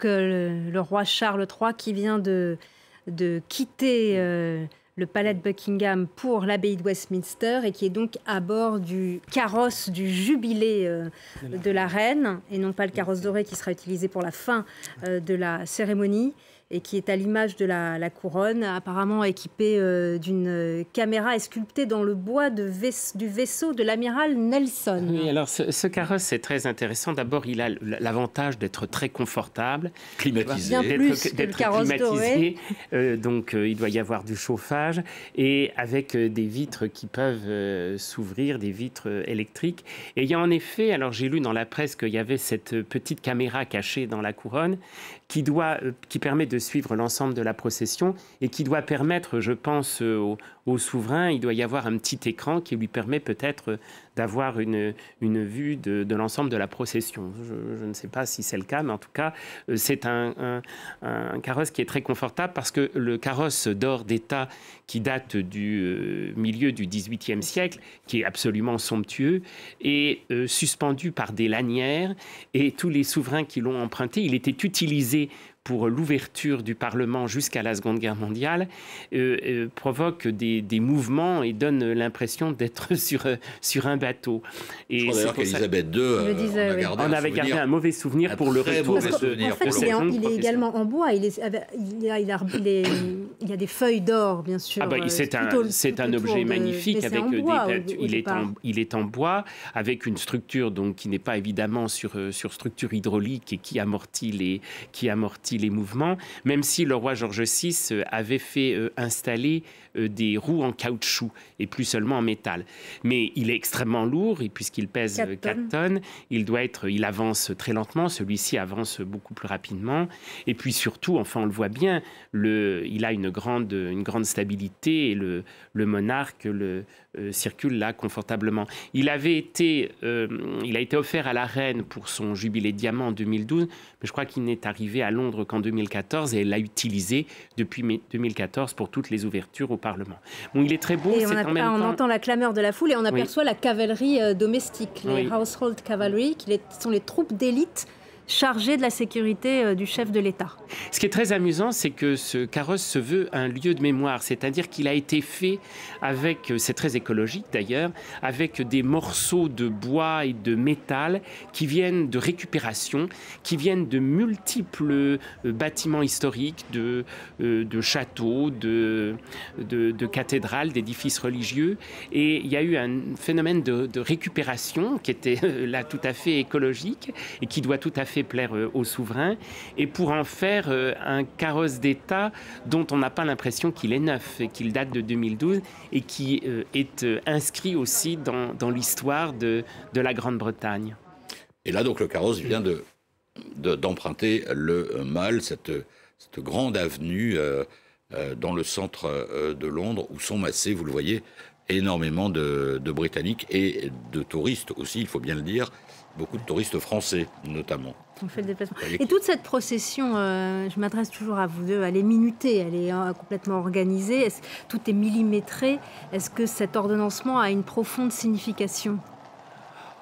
le roi Charles III qui vient de quitter le palais de Buckingham pour l'abbaye de Westminster et qui est donc à bord du carrosse du jubilé de la reine et non pas le carrosse doré qui sera utilisé pour la fin de la cérémonie et qui est à l'image de la couronne, apparemment équipé d'une caméra sculptée dans le bois du vaisseau de l'amiral Nelson. Oui, alors ce carrosse est très intéressant. D'abord, il a l'avantage d'être très confortable. Climatisé. Bien plus que le carrosse doré. Donc, il doit y avoir du chauffage et avec des vitres qui peuvent s'ouvrir, des vitres électriques. Et il y a en effet, alors j'ai lu dans la presse qu'il y avait cette petite caméra cachée dans la couronne qui permet de suivre l'ensemble de la procession et qui doit permettre, je pense, au souverain, il doit y avoir un petit écran qui lui permet peut-être d'avoir une vue de l'ensemble de la procession. Je ne sais pas si c'est le cas, mais en tout cas, c'est un carrosse qui est très confortable parce que le carrosse d'or d'État qui date du milieu du XVIIIe siècle, qui est absolument somptueux, est suspendu par des lanières et tous les souverains qui l'ont emprunté, il était utilisé pour l'ouverture du Parlement jusqu'à la Seconde Guerre mondiale, provoque des mouvements et donne l'impression d'être sur un bateau. Et je crois d'ailleurs qu'Élisabeth II on avait gardé un mauvais souvenir pour le retour. En fait, il est également en bois. Il y a des feuilles d'or, bien sûr. C'est un objet magnifique. Avec il est en bois, avec une structure donc, qui n'est pas évidemment sur structure hydraulique et qui amortit les mouvements, même si le roi George VI avait fait installer des roues en caoutchouc et plus seulement en métal. Mais il est extrêmement lourd et puisqu'il pèse 4 tonnes, il avance très lentement, celui-ci avance beaucoup plus rapidement. Et puis surtout, enfin on le voit bien, il a une grande stabilité et le monarque circule là confortablement. Il a été offert à la reine pour son jubilé de diamant en 2012, mais je crois qu'il n'est arrivé à Londres qu'en 2014 et elle l'a utilisé depuis 2014 pour toutes les ouvertures au Parlement. Bon, il est très beau. Et on entend la clameur de la foule et on aperçoit la cavalerie domestique, les Household Cavalry, qui sont les troupes d'élite chargé de la sécurité du chef de l'État. Ce qui est très amusant, c'est que ce carrosse se veut un lieu de mémoire, c'est-à-dire qu'il a été fait avec, c'est très écologique d'ailleurs, avec des morceaux de bois et de métal qui viennent de récupération, qui viennent de multiples bâtiments historiques, de châteaux, de cathédrales, d'édifices religieux. Et il y a eu un phénomène de récupération qui était là tout à fait écologique et qui doit tout à fait plaire aux souverains, et pour en faire un carrosse d'État dont on n'a pas l'impression qu'il est neuf, qu'il date de 2012 et qui est inscrit aussi dans l'histoire de la Grande-Bretagne. Et là, donc, le carrosse vient d'emprunter le Mall, cette grande avenue dans le centre de Londres, où sont massés, vous le voyez, énormément de Britanniques et de touristes aussi, il faut bien le dire, beaucoup de touristes français notamment. On fait le déplacement. Et toute cette procession, je m'adresse toujours à vous deux, elle est minutée, elle est complètement organisée, tout est millimétré. Est-ce que cet ordonnancement a une profonde signification ?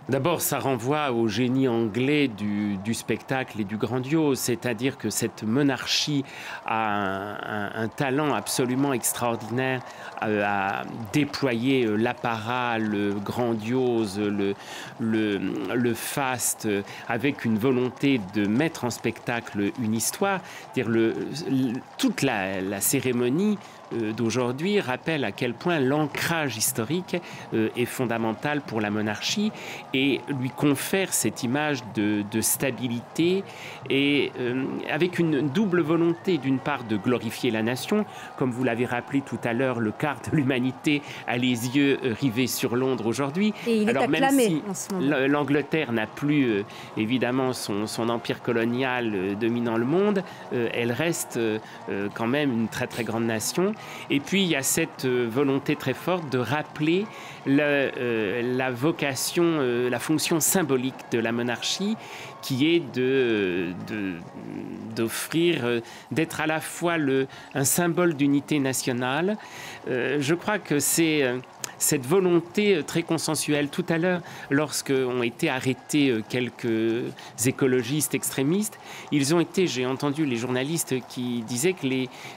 D'abord, ça renvoie au génie anglais du spectacle et du grandiose, c'est-à-dire que cette monarchie a un talent absolument extraordinaire à déployer l'apparat, le grandiose, le faste, avec une volonté de mettre en spectacle une histoire. C'est-à-dire toute la cérémonie d'aujourd'hui rappelle à quel point l'ancrage historique est fondamental pour la monarchie et lui confère cette image de stabilité et avec une double volonté, d'une part de glorifier la nation, comme vous l'avez rappelé tout à l'heure, le quart de l'humanité a les yeux rivés sur Londres aujourd'hui. Et il est acclamé en ce moment. L'Angleterre n'a plus évidemment son empire colonial dominant le monde, elle reste quand même une très très grande nation. Et puis, il y a cette volonté très forte de rappeler la vocation, la fonction symbolique de la monarchie, qui est d'offrir, d'être à la fois un symbole d'unité nationale. Je crois que c'est cette volonté très consensuelle. Tout à l'heure, lorsqu'ont été arrêtés quelques écologistes extrémistes, j'ai entendu les journalistes qui disaient que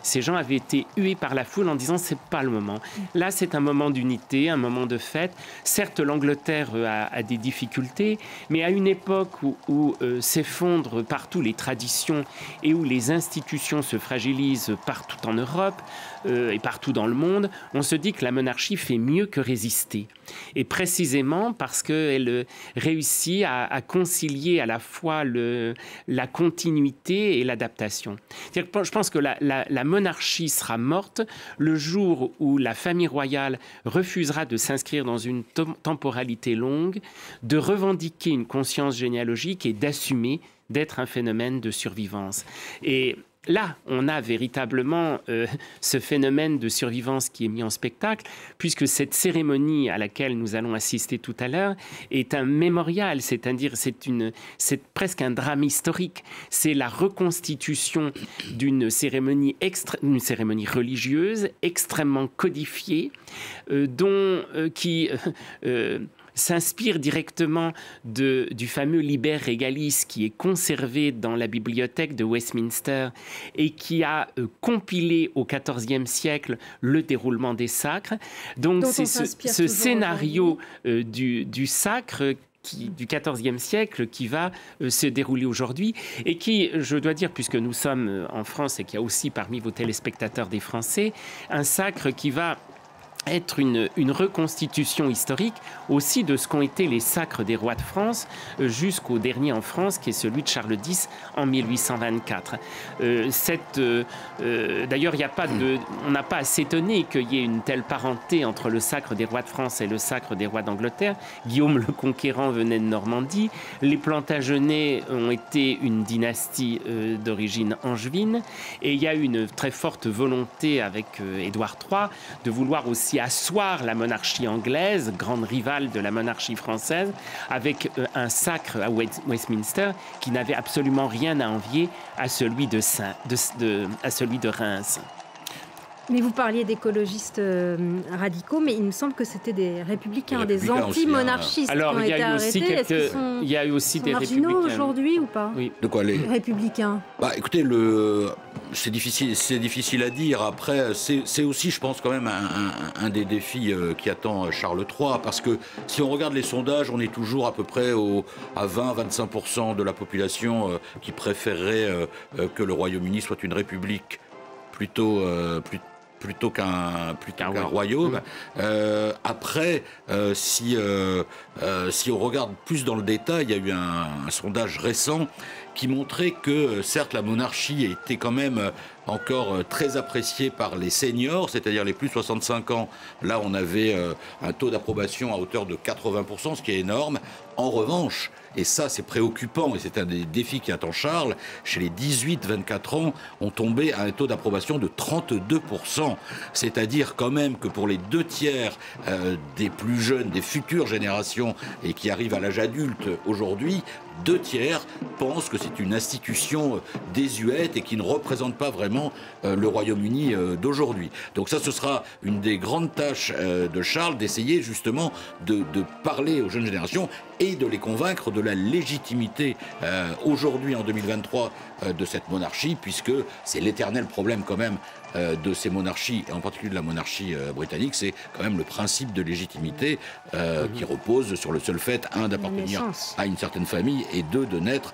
ces gens avaient été hués par la foule en disant c'est pas le moment. Là, c'est un moment d'unité, un moment de fête. Certes, l'Angleterre a des difficultés, mais à une époque où s'effondrent partout les traditions et où les institutions se fragilisent partout en Europe et partout dans le monde, on se dit que la monarchie fait mieux que résister. Et précisément parce qu'elle réussit à concilier à la fois la continuité et l'adaptation. Je pense que la monarchie sera morte le jour où la famille royale refusera de s'inscrire dans une temporalité longue, de revendiquer une conscience généalogique et d'assumer d'être un phénomène de survivance. Et là, on a véritablement ce phénomène de survivance qui est mis en spectacle, puisque cette cérémonie à laquelle nous allons assister tout à l'heure est un mémorial, c'est-à-dire c'est presque un drame historique. C'est la reconstitution d'une cérémonie religieuse extrêmement codifiée, qui s'inspire directement du fameux Liber Regalis qui est conservé dans la bibliothèque de Westminster et qui a compilé au XIVe siècle le déroulement des sacres. Donc c'est ce scénario du sacre du XIVe siècle qui va se dérouler aujourd'hui et qui, je dois dire, puisque nous sommes en France et qu'il y a aussi parmi vos téléspectateurs des Français, un sacre qui va être une reconstitution historique aussi de ce qu'ont été les sacres des rois de France jusqu'au dernier en France, qui est celui de Charles X en 1824. D'ailleurs, on n'a pas à s'étonner qu'il y ait une telle parenté entre le sacre des rois de France et le sacre des rois d'Angleterre. Guillaume le Conquérant venait de Normandie. Les Plantagenets ont été une dynastie d'origine angevine. Et il y a une très forte volonté avec Édouard III de vouloir aussi asseoir la monarchie anglaise, grande rivale de la monarchie française, avec un sacre à Westminster qui n'avait absolument rien à envier à celui de Reims. Mais vous parliez d'écologistes radicaux, mais il me semble que c'était des républicains, des anti-monarchistes qui ont été arrêtés. Il y a eu aussi des républicains républicains aujourd'hui ou pas? Oui. De quoi les républicains? Écoutez, c'est difficile à dire. Après, c'est aussi, je pense, quand même un des défis qui attend Charles III, parce que si on regarde les sondages, on est toujours à peu près à 20-25% de la population qui préférerait que le Royaume-Uni soit une république plutôt qu'un royaume. Après, si on regarde plus dans le détail, il y a eu un sondage récent qui montrait que, certes, la monarchie était quand même encore très appréciée par les seniors, c'est-à-dire les plus de 65 ans. Là, on avait un taux d'approbation à hauteur de 80%, ce qui est énorme. En revanche, et ça c'est préoccupant, et c'est un des défis qui attend Charles, chez les 18-24 ans, on tombait à un taux d'approbation de 32%. C'est-à-dire quand même que pour les 2/3 des plus jeunes, des futures générations, et qui arrivent à l'âge adulte aujourd'hui, 2/3 pensent que c'est une institution désuète et qui ne représente pas vraiment le Royaume-Uni d'aujourd'hui. Donc ça, ce sera une des grandes tâches de Charles, d'essayer justement de parler aux jeunes générations et de les convaincre de la légitimité aujourd'hui en 2023 de cette monarchie, puisque c'est l'éternel problème quand même de ces monarchies, et en particulier de la monarchie britannique, c'est quand même le principe de légitimité qui repose sur le seul fait, d'appartenir à une certaine famille, et de naître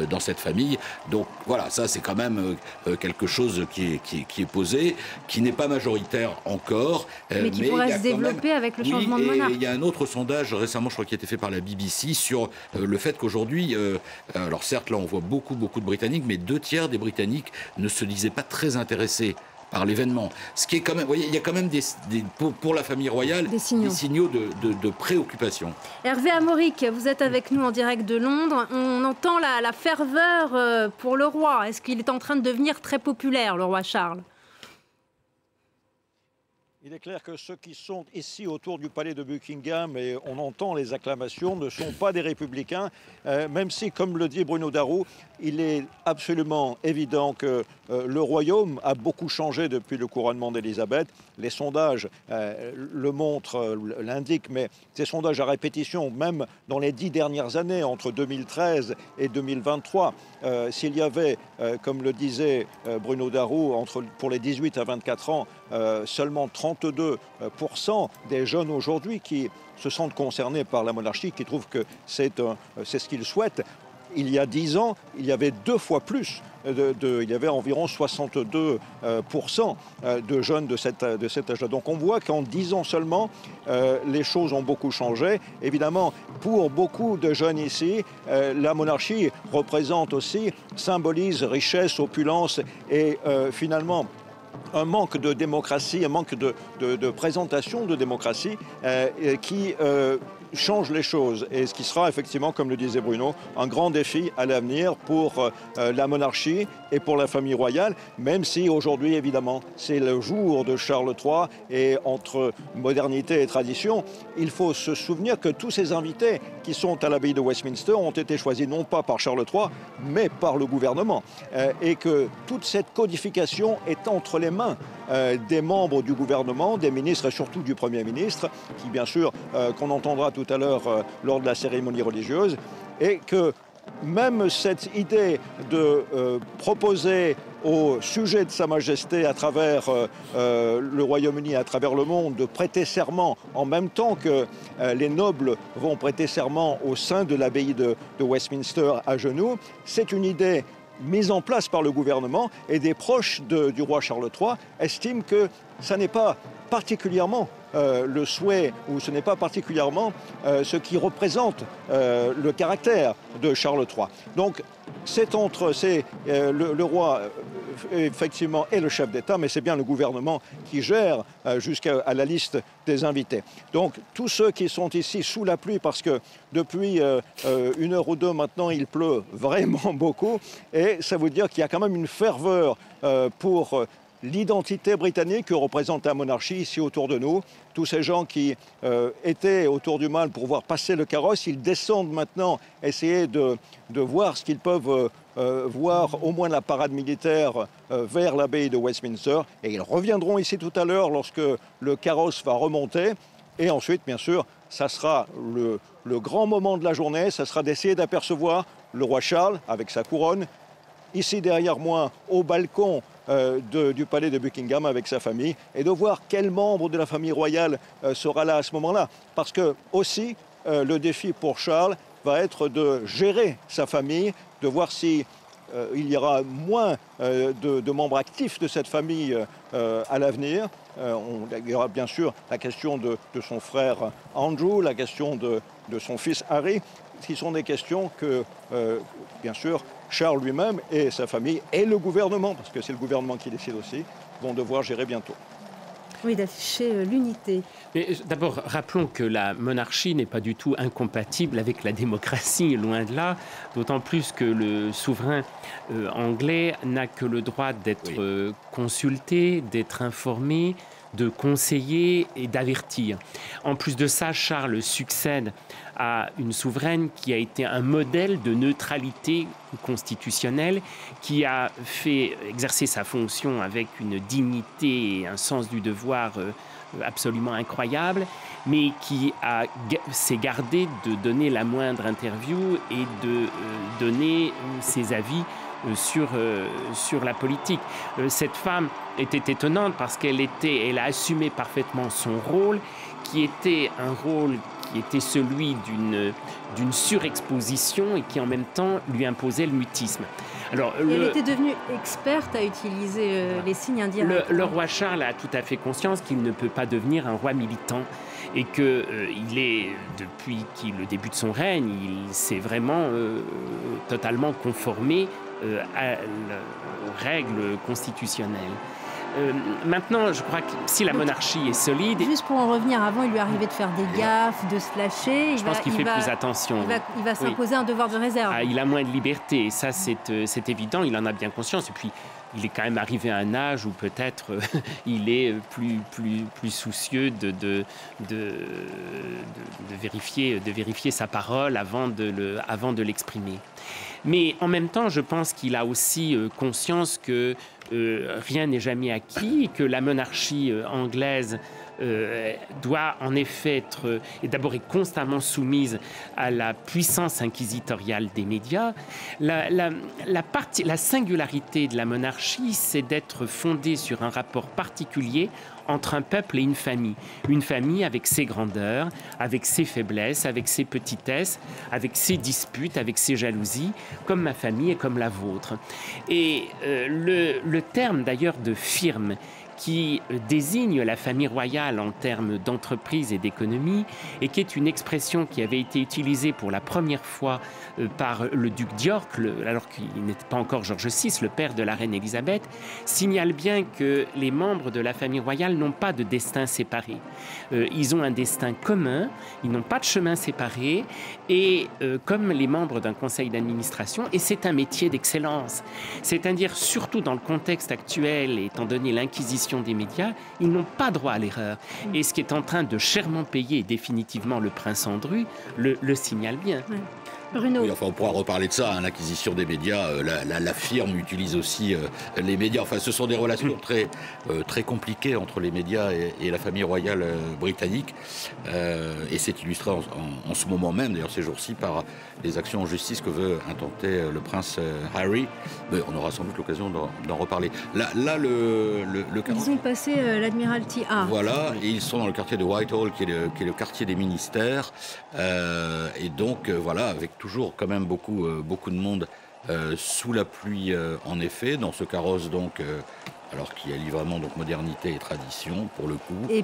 dans cette famille. Donc voilà, ça c'est quand même quelque chose qui est posé, qui n'est pas majoritaire encore. Mais qui pourrait se développer avec le changement de monarque. Il y a un autre sondage récemment, je crois, qui a été fait par la BBC sur le fait qu'aujourd'hui, alors certes là on voit beaucoup de Britanniques, mais 2/3 des Britanniques ne se disaient pas très intéressés par l'événement. Ce qui est quand même, vous voyez, il y a quand même pour la famille royale des signaux de préoccupation. Hervé Armoric, vous êtes avec nous en direct de Londres. On entend la ferveur pour le roi. Est-ce qu'il est en train de devenir très populaire, le roi Charles ? Il est clair que ceux qui sont ici autour du palais de Buckingham, et on entend les acclamations, ne sont pas des républicains, même si, comme le dit Bruno Darroux, il est absolument évident que le royaume a beaucoup changé depuis le couronnement d'Élisabeth. Les sondages le montrent, l'indiquent, mais ces sondages à répétition, même dans les 10 dernières années, entre 2013 et 2023, s'il y avait, comme le disait Bruno Darroux, pour les 18 à 24 ans, seulement 32% des jeunes aujourd'hui qui se sentent concernés par la monarchie, qui trouvent que c'est ce qu'ils souhaitent. Il y a 10 ans, il y avait 2 fois plus. Il y avait environ 62% de jeunes de cet âge-là. Donc on voit qu'en 10 ans seulement, les choses ont beaucoup changé. Évidemment, pour beaucoup de jeunes ici, la monarchie représente aussi, symbolise richesse, opulence et finalement un manque de démocratie, un manque de présentation de démocratie qui change les choses et ce qui sera effectivement, comme le disait Bruno, un grand défi à l'avenir pour la monarchie et pour la famille royale, même si aujourd'hui, évidemment, c'est le jour de Charles III et entre modernité et tradition, il faut se souvenir que tous ces invités qui sont à l'abbaye de Westminster ont été choisis non pas par Charles III, mais par le gouvernement et que toute cette codification est entre les mains des membres du gouvernement, des ministres et surtout du Premier ministre, qui bien sûr, qu'on entendra tout à l'heure lors de la cérémonie religieuse, et que même cette idée de proposer au sujet de Sa Majesté à travers le Royaume-Uni, à travers le monde, de prêter serment en même temps que les nobles vont prêter serment au sein de l'abbaye de Westminster à genoux, c'est une idée mise en place par le gouvernement, et des proches du roi Charles III estiment que ça n'est pas particulièrement le souhait, ou ce n'est pas particulièrement ce qui représente le caractère de Charles III. Donc c'est le roi effectivement est le chef d'État, mais c'est bien le gouvernement qui gère jusqu'à la liste des invités. Donc tous ceux qui sont ici sous la pluie, parce que depuis 1 heure ou 2 maintenant il pleut vraiment beaucoup, et ça veut dire qu'il y a quand même une ferveur pour l'identité britannique que représente la monarchie ici autour de nous. Tous ces gens qui étaient autour du mâle pour voir passer le carrosse, ils descendent maintenant essayer de voir ce qu'ils peuvent voir, au moins la parade militaire vers l'abbaye de Westminster. Et ils reviendront ici tout à l'heure lorsque le carrosse va remonter. Et ensuite, bien sûr, ça sera le grand moment de la journée, ça sera d'essayer d'apercevoir le roi Charles avec sa couronne, ici derrière moi, au balcon du palais de Buckingham avec sa famille, et de voir quel membre de la famille royale sera là à ce moment-là. Parce que aussi, le défi pour Charles va être de gérer sa famille, de voir si il y aura moins de membres actifs de cette famille à l'avenir. Il y aura bien sûr la question de son frère Andrew, la question de son fils Harry, qui sont des questions que, bien sûr, Charles lui-même et sa famille et le gouvernement, parce que c'est le gouvernement qui décide aussi, vont devoir gérer bientôt. Oui, d'afficher l'unité. Mais d'abord, rappelons que la monarchie n'est pas du tout incompatible avec la démocratie, loin de là, d'autant plus que le souverain anglais n'a que le droit d'être consulté, d'être informé, de conseiller et d'avertir. En plus de ça, Charles succède à une souveraine qui a été un modèle de neutralité constitutionnelle, qui a fait exercer sa fonction avec une dignité et un sens du devoir absolument incroyable, mais qui s'est gardé de donner la moindre interview et de donner ses avis sur la politique. Cette femme était étonnante parce qu'elle a assumé parfaitement son rôle, qui était un rôle qui était celui d'une surexposition et qui en même temps lui imposait le mutisme. Alors, elle était devenue experte à utiliser les signes indirects. Le roi Charles a tout à fait conscience qu'il ne peut pas devenir un roi militant et qu'il est, depuis le début de son règne, il s'est vraiment totalement conformé aux règles constitutionnelles. Maintenant, je crois que si la monarchie est solide... Juste pour en revenir, avant, il lui arrivait de faire des gaffes, de se lâcher. Je pense qu'il fait plus attention. Il va s'imposer un devoir de réserve. Il a moins de liberté, et ça, c'est évident, il en a bien conscience. Et puis, il est quand même arrivé à un âge où peut-être il est plus soucieux de vérifier sa parole avant de l'exprimer. Mais en même temps, je pense qu'il a aussi conscience que rien n'est jamais acquis, que la monarchie anglaise doit en effet être, et d'abord est constamment soumise à la puissance inquisitoriale des médias. La singularité de la monarchie, c'est d'être fondée sur un rapport particulier entre un peuple et une famille avec ses grandeurs, avec ses faiblesses, avec ses petitesses, avec ses disputes, avec ses jalousies, comme ma famille et comme la vôtre. Et le terme d'ailleurs de firme qui désigne la famille royale en termes d'entreprise et d'économie, et qui est une expression qui avait été utilisée pour la première fois par le duc d'York, alors qu'il n'était pas encore George VI, le père de la reine Élisabeth, signale bien que les membres de la famille royale n'ont pas de destin séparé. Ils ont un destin commun, ils n'ont pas de chemin séparé, et comme les membres d'un conseil d'administration, et c'est un métier d'excellence. C'est-à-dire, surtout dans le contexte actuel, étant donné l'inquisition des médias, ils n'ont pas droit à l'erreur. Et ce qui est en train de chèrement payer définitivement le prince Andrew le signale bien. Oui. Bruno. Oui, enfin, on pourra reparler de ça, hein, l'acquisition des médias. La firme utilise aussi les médias. Enfin, ce sont des relations très compliquées entre les médias et la famille royale britannique. Et c'est illustré en ce moment même, d'ailleurs ces jours-ci, par les actions en justice que veut intenter le prince Harry. Mais on aura sans doute l'occasion d'en reparler. Là, Ils ont passé l'Admiralty A. Voilà, et ils sont dans le quartier de Whitehall, qui est le quartier des ministères. Et donc, voilà, avec toujours quand même beaucoup de monde sous la pluie, en effet, dans ce carrosse, donc, alors qu'il y a vraiment donc, modernité et tradition, pour le coup. Et